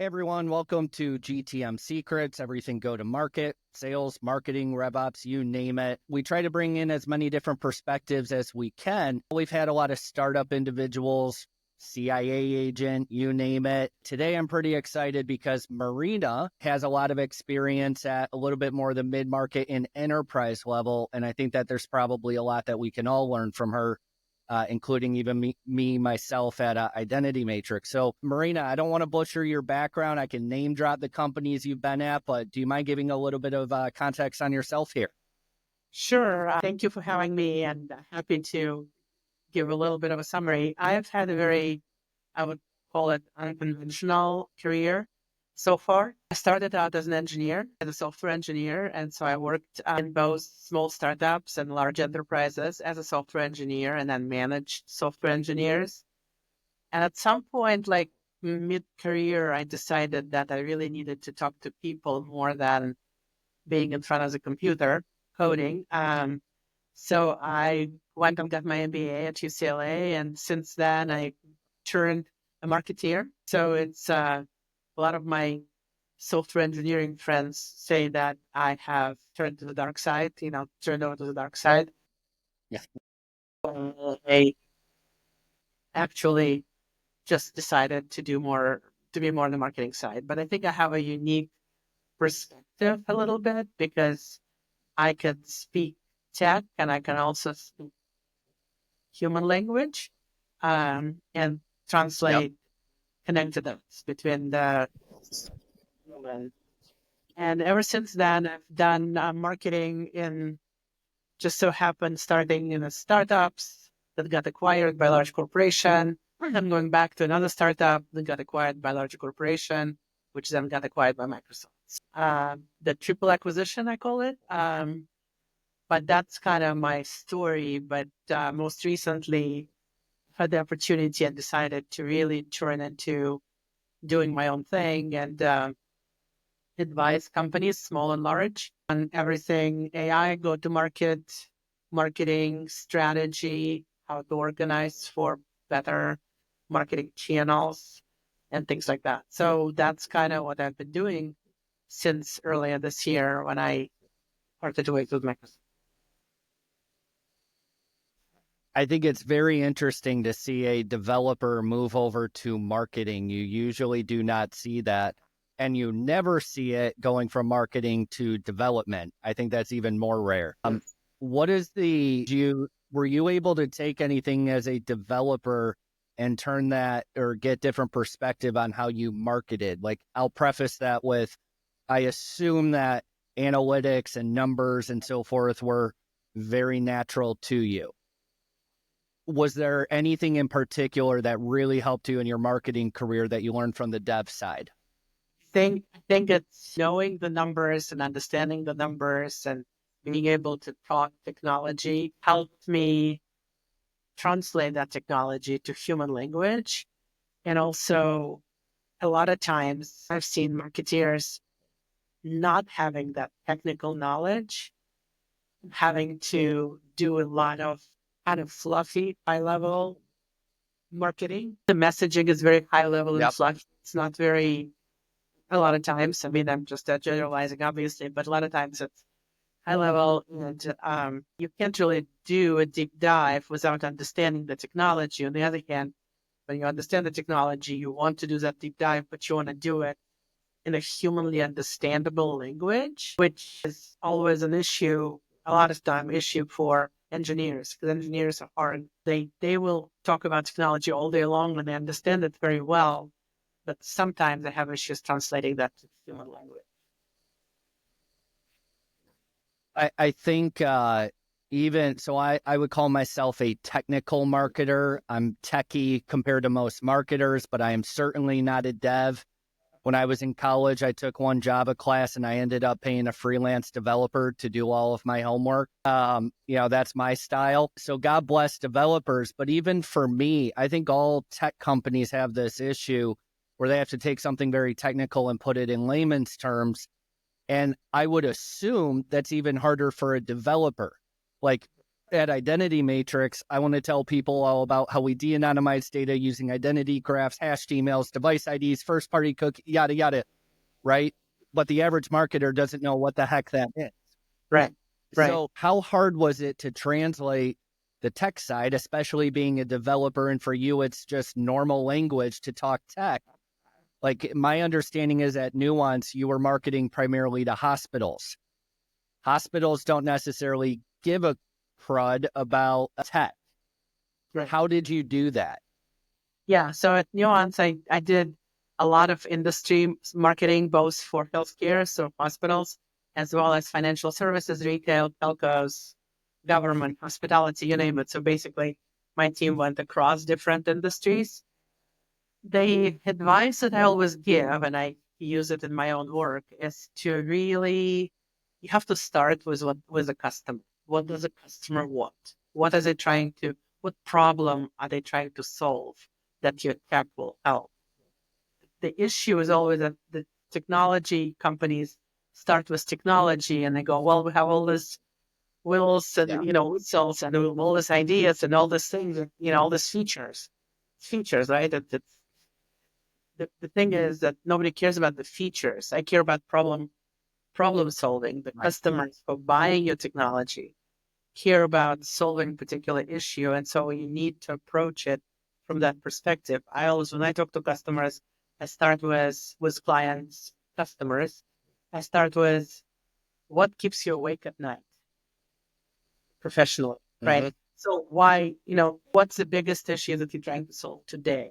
Hey everyone, welcome to GTM Secrets, everything go to market, sales, marketing, RevOps, you name it. We try to bring in as many different perspectives as we can. We've had a lot of startup individuals, CIA agent, you name it. Today I'm pretty excited because Marina has a lot of experience at a little bit more of the mid-market and enterprise level. And I think that there's probably a lot that we can all learn from her. Including even myself at Identity Matrix. So, Marina, I don't want to butcher your background. I can name drop the companies you've been at, but do you mind giving a little bit of context on yourself here? Sure. Thank you for having me, and happy to give a little bit of a summary. I have had a very, I would call it, unconventional career so far. I started out as an engineer, as a software engineer, and so I worked in both small startups and large enterprises as a software engineer, and then managed software engineers. And at some point, like mid-career, I decided that I really needed to talk to people more than being in front of the computer coding. So I went and got my MBA at UCLA, and since then I turned a marketeer. So it's a lot of my software engineering friends say that I have turned to the dark side, turned over to the dark side. Yeah. I actually just decided to be more on the marketing side. But I think I have a unique perspective a little bit because I can speak tech and I can also speak human language and translate connectedness between the human. And ever since then, I've done marketing in just so happened starting in a startups that got acquired by a large corporation. I'm going back to another startup that got acquired by a large corporation, which then got acquired by Microsoft. The triple acquisition, I call it. But that's kind of my story. But most recently, had the opportunity and decided to really turn into doing my own thing and advise companies, small and large, on everything AI, go to market, marketing strategy, how to organize for better marketing channels and things like that. So that's kind of what I've been doing since earlier this year when I started to work with Microsoft. I think it's very interesting to see a developer move over to marketing. You usually do not see that, and you never see it going from marketing to development. I think that's even more rare. What is were you able to take anything as a developer and turn that or get different perspective on how you marketed? Like, I'll preface that with, I assume that analytics and numbers and so forth were very natural to you. Was there anything in particular that really helped you in your marketing career that you learned from the dev side? I think it's knowing the numbers and understanding the numbers and being able to talk technology helped me translate that technology to human language. And also, a lot of times I've seen marketeers not having that technical knowledge, having to do a lot of kind of fluffy, high level marketing. The messaging is very high level and fluffy. It's not very, a lot of times, I mean, I'm just generalizing, obviously, but a lot of times it's high level and you can't really do a deep dive without understanding the technology. On the other hand, when you understand the technology, you want to do that deep dive, but you want to do it in a humanly understandable language, which is always an issue, a lot of time issue for engineers, because engineers are hard. They will talk about technology all day long and they understand it very well, but sometimes they have issues translating that to human language. I think even so, I would call myself a technical marketer. I'm techie compared to most marketers, but I am certainly not a dev. When I was in college, I took one Java class and I ended up paying a freelance developer to do all of my homework. That's my style. So God bless developers. But even for me, I think all tech companies have this issue where they have to take something very technical and put it in layman's terms. And I would assume that's even harder for a developer. Like, at Identity Matrix, I want to tell people all about how we de-anonymize data using identity graphs, hashed emails, device IDs, first-party cookie, yada, yada, right? But the average marketer doesn't know what the heck that is. Right. So how hard was it to translate the tech side, especially being a developer, and for you, it's just normal language to talk tech? Like, my understanding is at Nuance, you were marketing primarily to hospitals. Hospitals don't necessarily give a crud about tech. Right. How did you do that? Yeah. So at Nuance, I did a lot of industry marketing, both for healthcare, so hospitals, as well as financial services, retail, telcos, government, hospitality, you name it. So basically, my team went across different industries. The advice that I always give, and I use it in my own work, is to really, you have to start with a customer. What does a customer want? What is it trying to, what problem are they trying to solve that your tech will help? The issue is always that the technology companies start with technology and they go, well, we have all this wills and, cells and all these ideas and all these things, all these features, right? The thing is that nobody cares about the features. I care about problem solving. The customers who are buying your technology care about solving a particular issue, and so you need to approach it from that perspective. I always, when I talk to customers, I start with clients, customers. I start with what keeps you awake at night professionally, right? So why, what's the biggest issue that you're trying to solve today?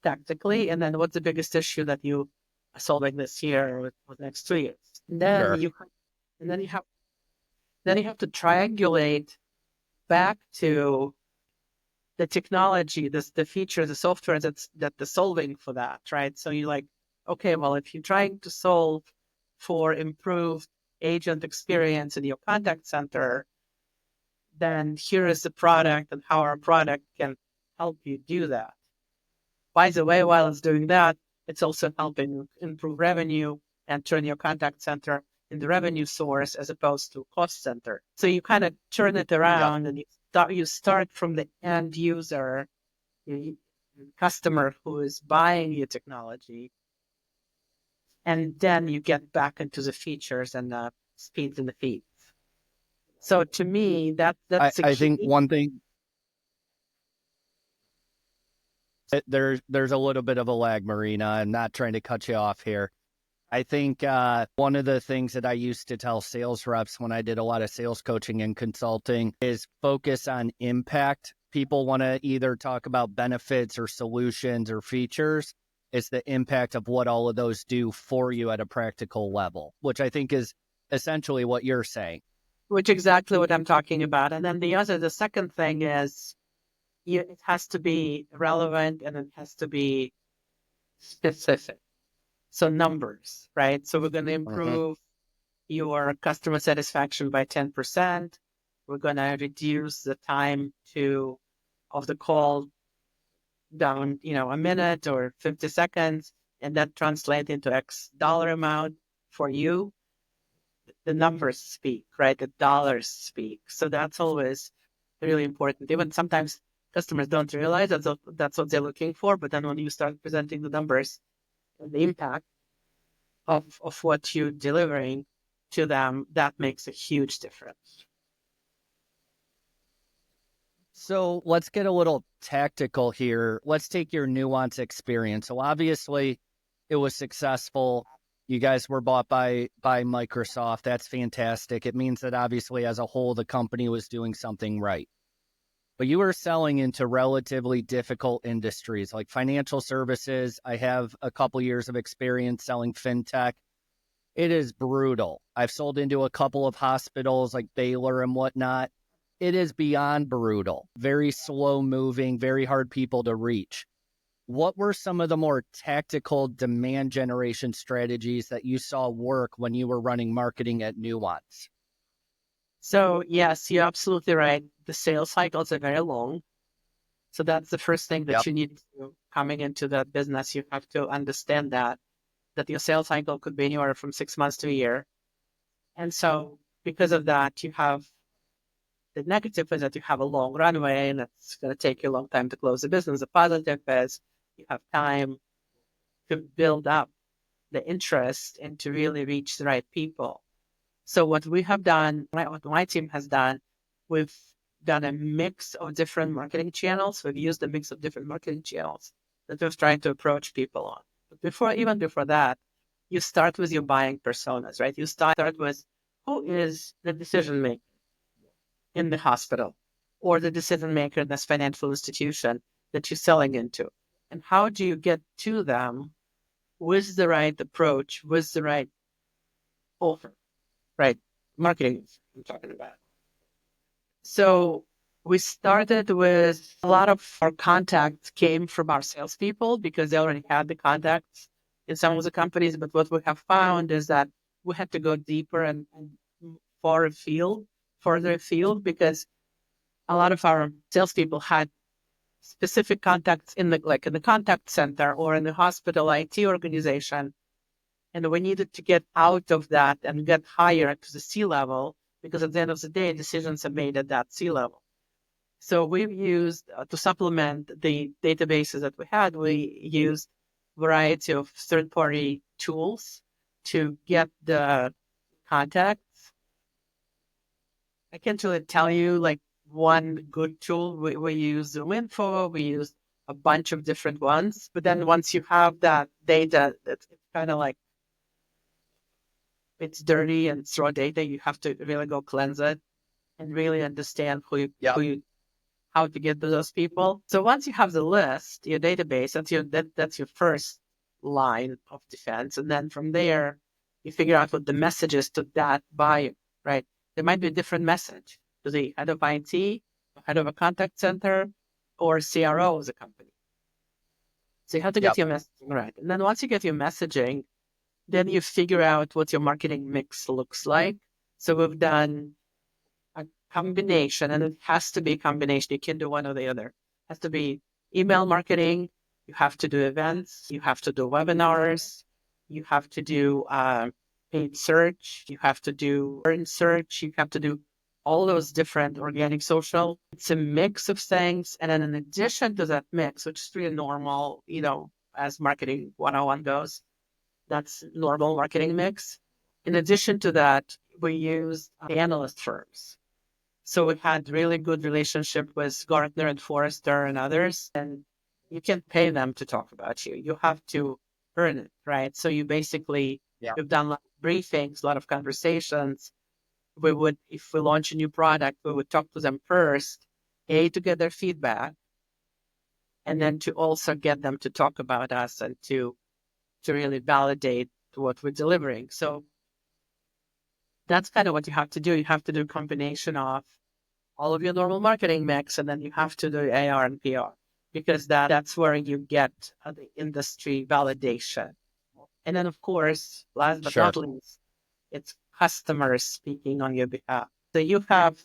Tactically, and then what's the biggest issue that you are solving this year or the next 2 years? And then Sure. you have to triangulate back to the technology, the feature, the software that the solving for that, right? So you're like, okay, well, if you're trying to solve for improved agent experience in your contact center, then here is the product and how our product can help you do that. By the way, while it's doing that, it's also helping improve revenue and turn your contact center into revenue source as opposed to cost center. So you kind of turn it around and you start from the end user, the customer who is buying your technology, and then you get back into the features and the speeds and the feeds. So to me, that's a I key. think one thing, there's a little bit of a lag, Marina. I'm not trying to cut you off here. I think one of the things that I used to tell sales reps when I did a lot of sales coaching and consulting is focus on impact. People want to either talk about benefits or solutions or features. It's the impact of what all of those do for you at a practical level, which I think is essentially what you're saying. Which exactly what I'm talking about. And then the second thing is it has to be relevant and it has to be specific. So numbers, right? So we're going to improve your customer satisfaction by 10%. We're going to reduce the time of the call down, a minute or 50 seconds, and that translates into X dollar amount for you. The numbers speak, right? The dollars speak. So that's always really important. Even sometimes customers don't realize that's what they're looking for, but then when you start presenting the numbers and the impact of what you're delivering to them, that makes a huge difference. So let's get a little tactical here. Let's take your Nuance experience. So obviously it was successful. You guys were bought by Microsoft. That's fantastic. It means that obviously as a whole, the company was doing something right. But you were selling into relatively difficult industries like financial services. I have a couple years of experience selling fintech. It is brutal. I've sold into a couple of hospitals like Baylor and whatnot. It is beyond brutal. Very slow moving, very hard people to reach. What were some of the more tactical demand generation strategies that you saw work when you were running marketing at Nuance? So yes, you're absolutely right. The sales cycles are very long. So that's the first thing that you need to coming into that business. You have to understand that your sales cycle could be anywhere from 6 months to a year. And so because of that, you have The negative is that you have a long runway and it's going to take you a long time to close the business. The positive is you have time to build up the interest and to really reach the right people. So what we have done, what my team has done, we've done a mix of different marketing channels. We've used a mix of different marketing channels that we've tried to approach people on. But even before that, you start with your buying personas, right? You start with who is the decision maker in the hospital or the decision maker in this financial institution that you're selling into. And how do you get to them with the right approach, with the right offer, right? Marketing, I'm talking about. So we started with a lot of our contacts came from our salespeople because they already had the contacts in some of the companies. But what we have found is that we had to go deeper and further afield, because a lot of our salespeople had specific contacts in the contact center or in the hospital IT organization. And we needed to get out of that and get higher to the C level, because at the end of the day, decisions are made at that C level. So we've used to supplement the databases that we had, we used a variety of third-party tools to get the contacts. I can't really tell you like one good tool. We use ZoomInfo, we use a bunch of different ones. But then once you have that data, it's kind of like it's dirty and it's raw data, you have to really go cleanse it and really understand how to get to those people. So once you have the list, your database, that's your first line of defense. And then from there, you figure out what the message is to that buyer, right? There might be a different message to the head of IT, head of a contact center, or CRO of the company. So you have to get your messaging right. And then once you get your messaging, then you figure out what your marketing mix looks like. So we've done a combination, and it has to be a combination. You can't do one or the other. It has to be email marketing. You have to do events. You have to do webinars. You have to do paid search. You have to do earned search. You have to do all those different organic social. It's a mix of things. And then in addition to that mix, which is really normal, as marketing 101 goes, that's normal marketing mix. In addition to that, we use analyst firms. So we had really good relationship with Gartner and Forrester and others, and you can't pay them to talk about you. You have to earn it, right? So you basically, we've done a lot of briefings, a lot of conversations. We would, if we launch a new product, we would talk to them first, to get their feedback, and then to also get them to talk about us and to really validate what we're delivering. So that's kind of what you have to do. You have to do a combination of all of your normal marketing mix, and then you have to do AR and PR, because that's where you get the industry validation. And then, of course, last but not least, it's customers speaking on your behalf. So you have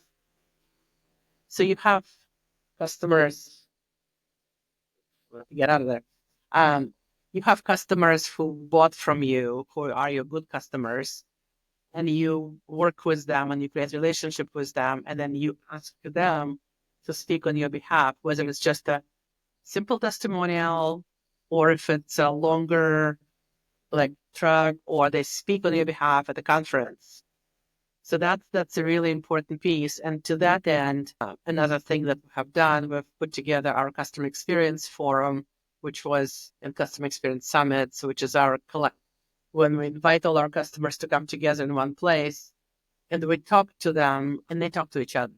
customers. Get out of there. You have customers who bought from you, who are your good customers, and you work with them and you create a relationship with them, and then you ask them to speak on your behalf, whether it's just a simple testimonial or if it's a longer track, or they speak on your behalf at a conference. So that's a really important piece. And to that end, another thing that we have done, we've put together our customer experience forum, which was in customer experience summits, which is our when we invite all our customers to come together in one place, and we talk to them and they talk to each other.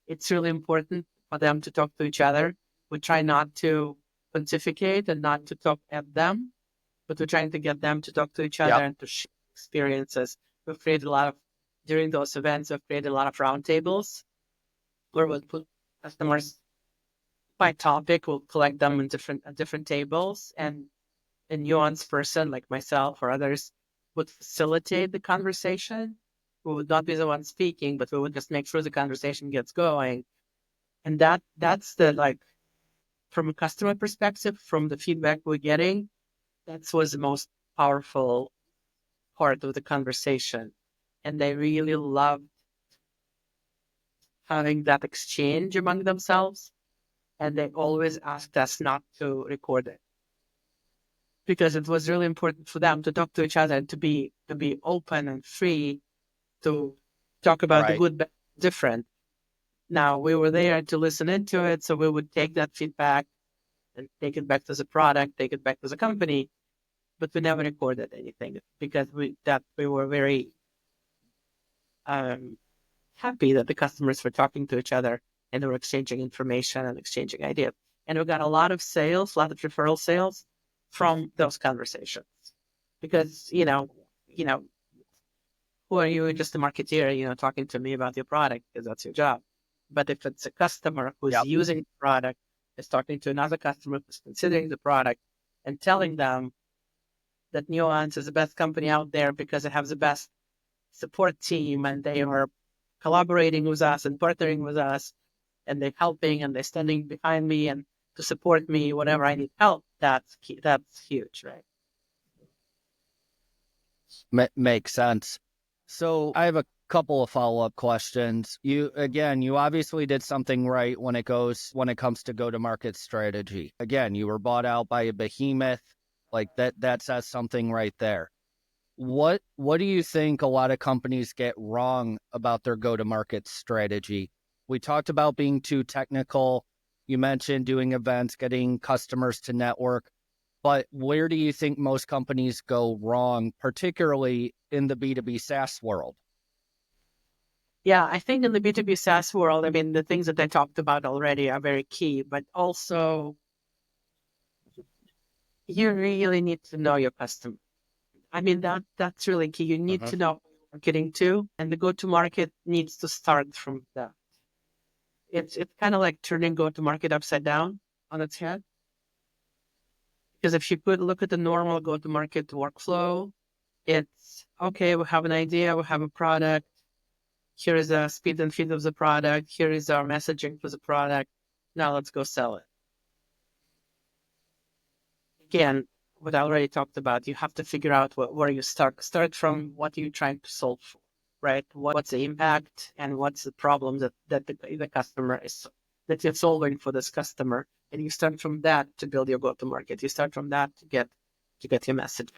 It's really important for them to talk to each other. We try not to pontificate and not to talk at them, but we're trying to get them to talk to each other and to share experiences. We've created during those events, we've created a lot of roundtables where we'll put customers by topic. We'll collect them in different tables, and a nuanced person like myself or others would facilitate the conversation. We would not be the one speaking, but we would just make sure the conversation gets going. And that's from a customer perspective, from the feedback we're getting, that was the most powerful part of the conversation. And they really loved having that exchange among themselves, and they always asked us not to record it because it was really important for them to talk to each other and to be open and free to talk about the Right. good, bad, different. Now we were there to listen into it, so we would take that feedback and take it back to the product, take it back to the company, but we never recorded anything because we were very um, happy that the customers were talking to each other and they were exchanging information and exchanging ideas. And we got a lot of sales, a lot of referral sales from those conversations because who are you? Just a marketeer, talking to me about your product because that's your job. But if it's a customer who's Yep. using the product, is talking to another customer who's considering the product and telling them that Nuance is the best company out there because it has the best support team and they are collaborating with us and partnering with us and they're helping and they're standing behind me and to support me whenever I need help. That's key. That's huge, right? Makes sense. So I have a couple of follow-up questions. You obviously did something right when it comes to go-to-market strategy. Again, you were bought out by a behemoth. Like that says something right there. What do you think a lot of companies get wrong about their go-to-market strategy? We talked about being too technical. You mentioned doing events, getting customers to network. But where do you think most companies go wrong, particularly in the B2B SaaS world? Yeah, I think in the B2B SaaS world, I mean, the things that I talked about already are very key, but also you really need to know your customer. I mean, that's really key. You need Mhm. to know who you're getting to, and the go-to-market needs to start from that. It's kind of like turning go-to-market upside down on its head. Because if you could look at the normal go-to-market workflow, it's okay, we have an idea, we have a product. Here is the speed and feed of the product. Here is our messaging for the product. Now let's go sell it. Again, what I already talked about, you have to figure out where you start. Start from what you're trying to solve for, right? What's the impact and what's the problem that the customer is that you're solving for this customer, and you start from that to build your go-to-market. You start from that to get your message.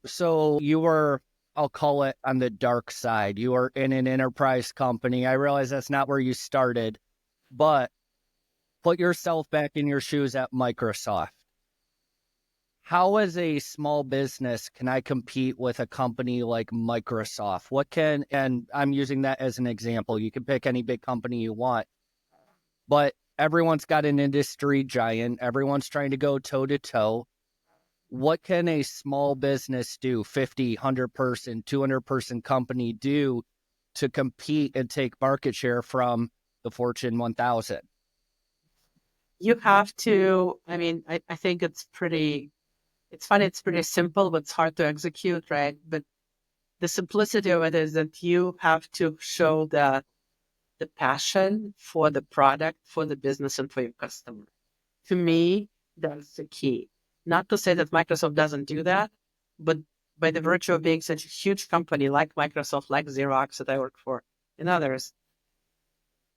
So you were, I'll call it on the dark side. You were in an enterprise company. I realize that's not where you started, but put yourself back in your shoes at Microsoft. How, as a small business, can I compete with a company like Microsoft? And I'm using that as an example. You can pick any big company you want, but everyone's got an industry giant. Everyone's trying to go toe to toe. What can a small business do, 50, 100 person, 200 person company do to compete and take market share from the Fortune 1000? You have to, I mean, I think it's funny, it's pretty simple, but it's hard to execute, right? But the simplicity of it is that you have to show the passion for the product, for the business, and for your customer. To me, that's the key. Not to say that Microsoft doesn't do that, but by the virtue of being such a huge company like Microsoft, like Xerox that I work for, and others,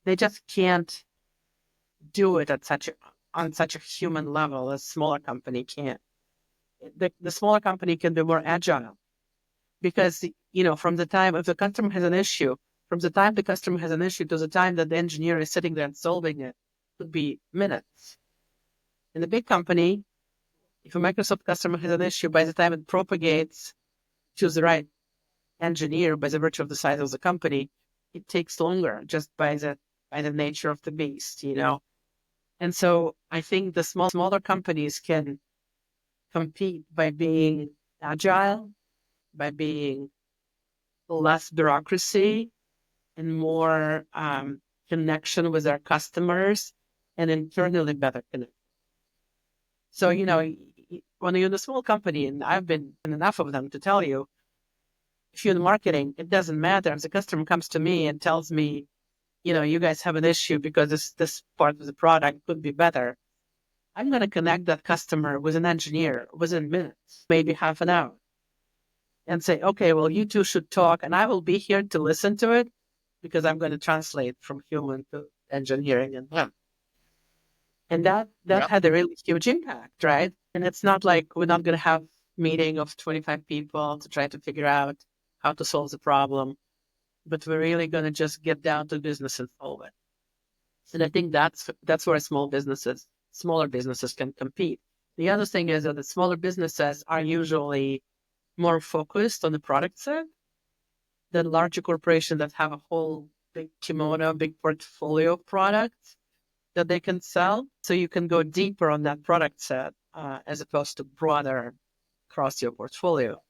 they just can't do it on such a human level as smaller company can. The smaller company can be more agile because from the time if the customer has an issue, from the time the customer has an issue to the time that the engineer is sitting there and solving it, could be minutes. In a big company, if a Microsoft customer has an issue, by the time it propagates to the right engineer, by the virtue of the size of the company, it takes longer just by the nature of the beast. And so I think the smaller companies can compete by being agile, by being less bureaucracy and more connection with our customers and internally better connection. So, when you're in a small company, and I've been in enough of them to tell you, if you're in marketing, it doesn't matter. If the customer comes to me and tells me, you guys have an issue because this part of the product could be better, I'm going to connect that customer with an engineer within minutes, maybe half an hour. and say, okay, well, you two should talk, and I will be here to listen to it because I'm going to translate from human to engineering, and that Yep. had a really huge impact, right? And it's not like we're not going to have meeting of 25 people to try to figure out how to solve the problem, but we're really going to just get down to business and solve it. And I think that's where smaller businesses can compete. The other thing is that the smaller businesses are usually more focused on the product set than larger corporations that have a whole big kimono, big portfolio of products that they can sell. So you can go deeper on that product set as opposed to broader across your portfolio.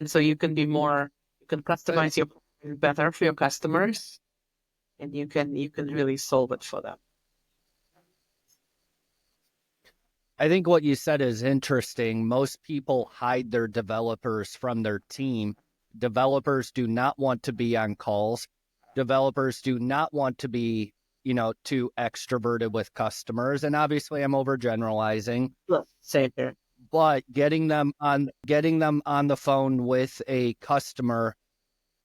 And so you can you can customize your product better for your customers, and you can really solve it for them. I think what you said is interesting. Most people hide their developers from their team. Developers do not want to be on calls. Developers do not want to be, too extroverted with customers. And obviously I'm overgeneralizing, Look, same here. but getting them on the phone with a customer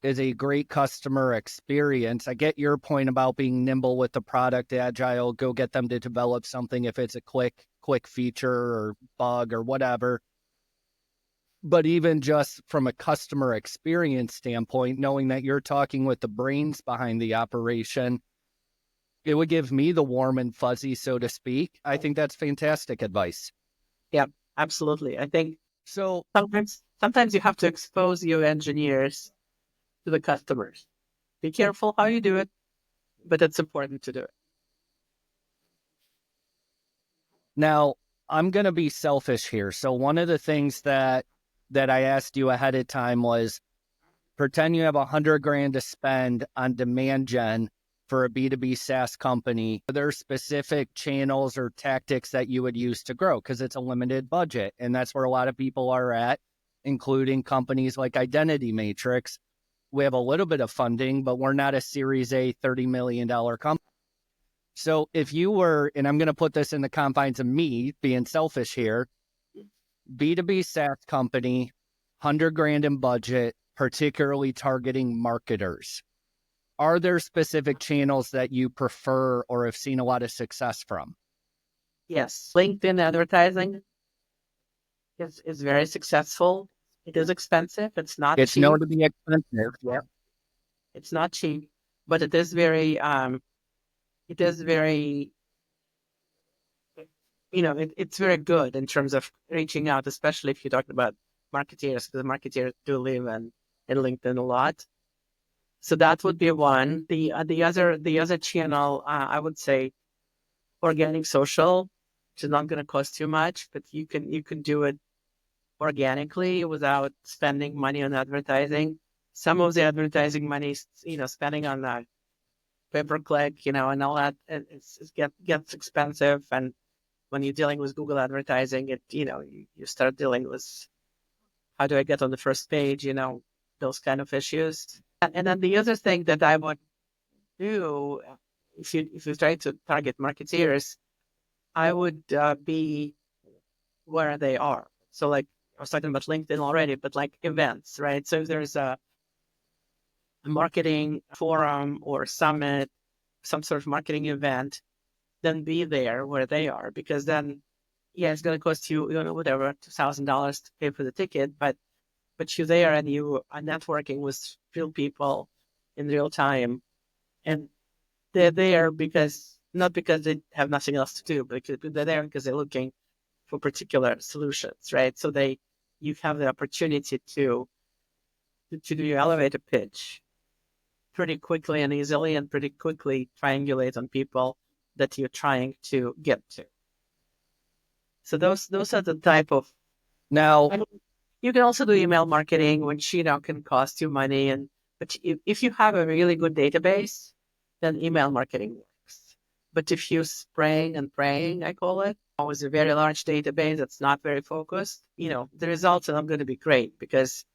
is a great customer experience. I get your point about being nimble with the product, agile, go get them to develop something if it's a quick feature or bug or whatever. But even just from a customer experience standpoint, knowing that you're talking with the brains behind the operation, it would give me the warm and fuzzy, so to speak. I think that's fantastic advice. Yeah, absolutely. I think So sometimes you have to expose your engineers to the customers. Be careful how you do it, but it's important to do it. now I'm going to be selfish here. So one of the things that I asked you ahead of time was, pretend you have $100,000 to spend on demand gen for a B2B SaaS company. Are there specific channels or tactics that you would use to grow? Because it's a limited budget. And that's where a lot of people are at, including companies like Identity Matrix. We have a little bit of funding, but we're not a Series A $30 million company. So if you were, and I'm going to put this in the confines of me being selfish here, B2B SaaS company, $100,000 in budget, particularly targeting marketers. Are there specific channels that you prefer or have seen a lot of success from? Yes, LinkedIn advertising is very successful. It is expensive. It's not It's known cheap. to be expensive. Yeah. It's not cheap, but it is very, it's very good in terms of reaching out, especially if you're talking about marketeers, because marketeers do live in LinkedIn a lot. So that would be one. The other channel, I would say, organic social, which is not going to cost too much, but you can do it organically without spending money on advertising. Some of the advertising money, spending on that pay per click, and all that, gets expensive. And when you're dealing with Google advertising, you start dealing with how do I get on the first page, those kind of issues. And then the other thing that I would do, if you try to target marketeers, I would be where they are. So like I was talking about LinkedIn already, but like events, right? So if there's a marketing forum or summit, some sort of marketing event, then be there where they are, because then, yeah, it's going to cost you, whatever, $2,000 to pay for the ticket, but you're there and you are networking with real people in real time, and they're there not because they have nothing else to do, but they're there because they're looking for particular solutions, right? So you have the opportunity to do your elevator pitch pretty quickly and easily, and pretty quickly triangulate on people that you're trying to get to. So those are the type of. Now, And you can also do email marketing, which can cost you money, but if you have a really good database, then email marketing works. But if you're spraying and praying, I call it, with a very large database that's not very focused, the results are not going to be great, because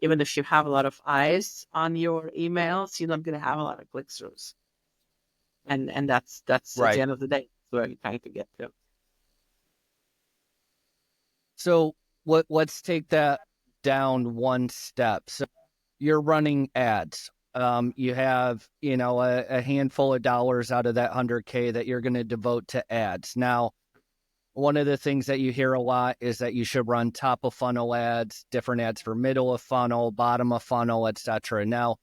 even if you have a lot of eyes on your emails, you're not going to have a lot of click throughs. And that's at the right. end of the day where you're trying to get to. So let's take that. down one step. So you're running ads. You have, a handful of dollars out of that 100K that you're going to devote to ads. Now, one of the things that you hear a lot is that you should run top of funnel ads, different ads for middle of funnel, bottom of funnel, etc. Now,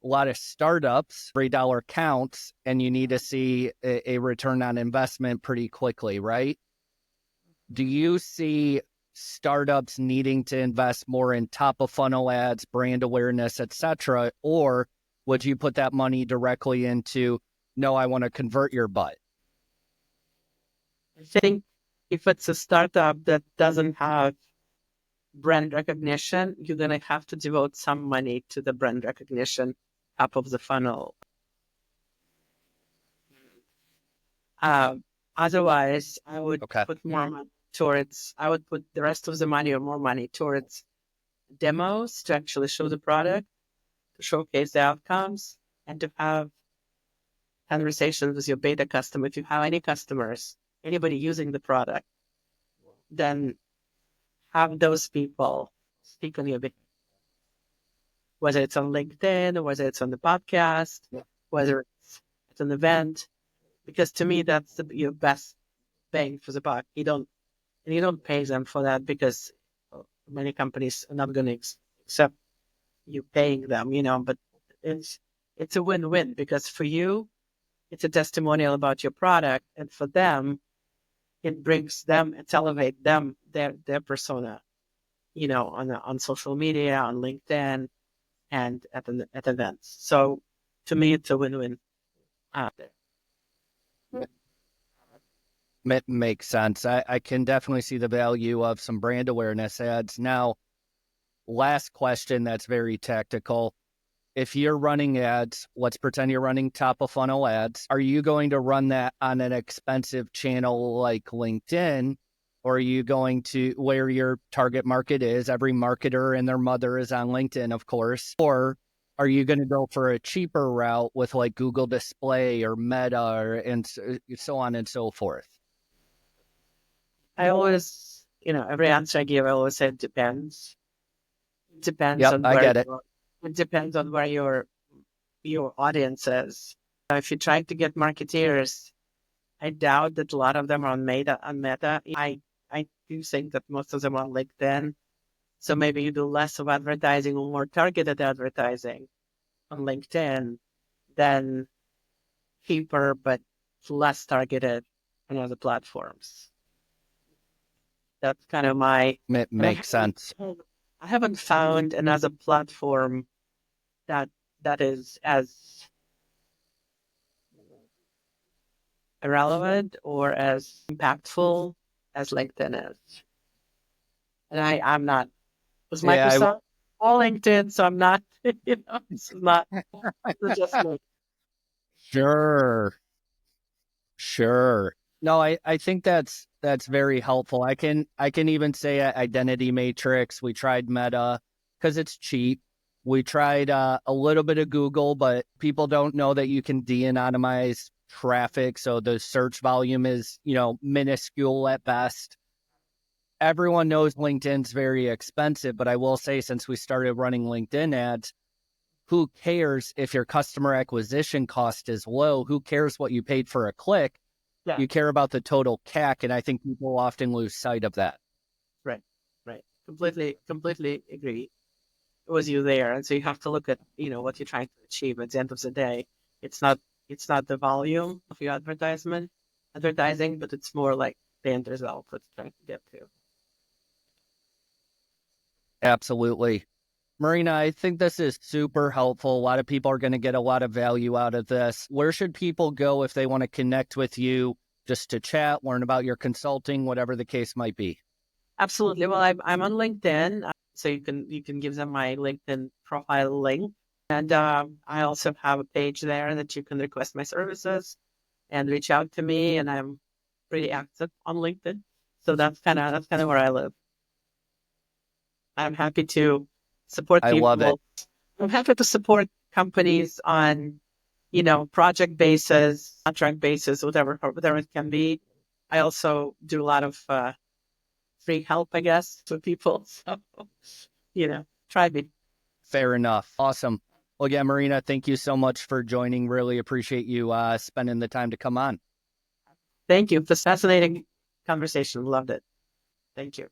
a lot of startups, every dollar counts, and you need to see a return on investment pretty quickly, right? Do you see startups needing to invest more in top of funnel ads, brand awareness, etc., or would you put that money directly into, no, I want to convert your butt? I think if it's a startup that doesn't have brand recognition, you're going to have to devote some money to the brand recognition top of the funnel. Otherwise, I would put more money towards, I would put the rest of the money or more money towards demos to actually show the product, to showcase the outcomes, and to have conversations with your beta customer. If you have any customers, anybody using the product, then have those people speak on your behalf, whether it's on LinkedIn, or whether it's on the podcast, whether it's an event, because to me, that's your best bang for the buck. You don't pay them for that because many companies are not going to accept you paying them, but it's a win-win because for you, it's a testimonial about your product, and for them, it brings them, it's elevate them, their persona, on social media, on LinkedIn, and at events. So to me, it's a win-win. Makes sense. I can definitely see the value of some brand awareness ads. Now, last question that's very tactical. If you're running ads, let's pretend you're running top of funnel ads. Are you going to run that on an expensive channel like LinkedIn? Or are you going to where your target market is? Every marketer and their mother is on LinkedIn, of course. Or are you going to go for a cheaper route with like Google Display or Meta and so on and so forth? I always, every answer I give, I always say it depends. It depends Yep, on I where get it. it depends on where your audience is. If you're trying to get marketeers, I doubt that a lot of them are on Meta. I do think that most of them are on LinkedIn. So maybe you do less of advertising or more targeted advertising on LinkedIn than cheaper but less targeted on other platforms. That's kind of my. Makes sense. I haven't found another platform that is as relevant or as impactful as LinkedIn is. And I'm not with Yeah, Microsoft or LinkedIn, so I'm not. It's not it's just me. sure. Sure. No, I think that's very helpful. I can even say at Identity Matrix, we tried Meta because it's cheap. We tried a little bit of Google, but people don't know that you can de-anonymize traffic, so the search volume is, minuscule at best. Everyone knows LinkedIn's very expensive, but I will say since we started running LinkedIn ads, who cares if your customer acquisition cost is low? Who cares what you paid for a click? Yeah, You care about the total CAC, and I think people often lose sight of that. right, right. Completely agree with you there. And so you have to look at what you're trying to achieve. At the end of the day, it's not the volume of your advertising, but it's more like the end result that you're trying to get to. Absolutely. Marina, I think this is super helpful. A lot of people are going to get a lot of value out of this. Where should people go if they want to connect with you just to chat, learn about your consulting, whatever the case might be? Absolutely. Well, I'm on LinkedIn, so you can give them my LinkedIn profile link, and I also have a page there that you can request my services and reach out to me. And I'm pretty active on LinkedIn, so that's kind of where I live. I'm happy to support I love it. people. I'm happy to support companies on project basis, contract basis, whatever it can be. I also do a lot of free help, I guess, for people. So, try me. Fair enough. Awesome. Well, yeah, Marina, thank you so much for joining. Really appreciate you spending the time to come on. Thank you. This fascinating conversation. Loved it. Thank you.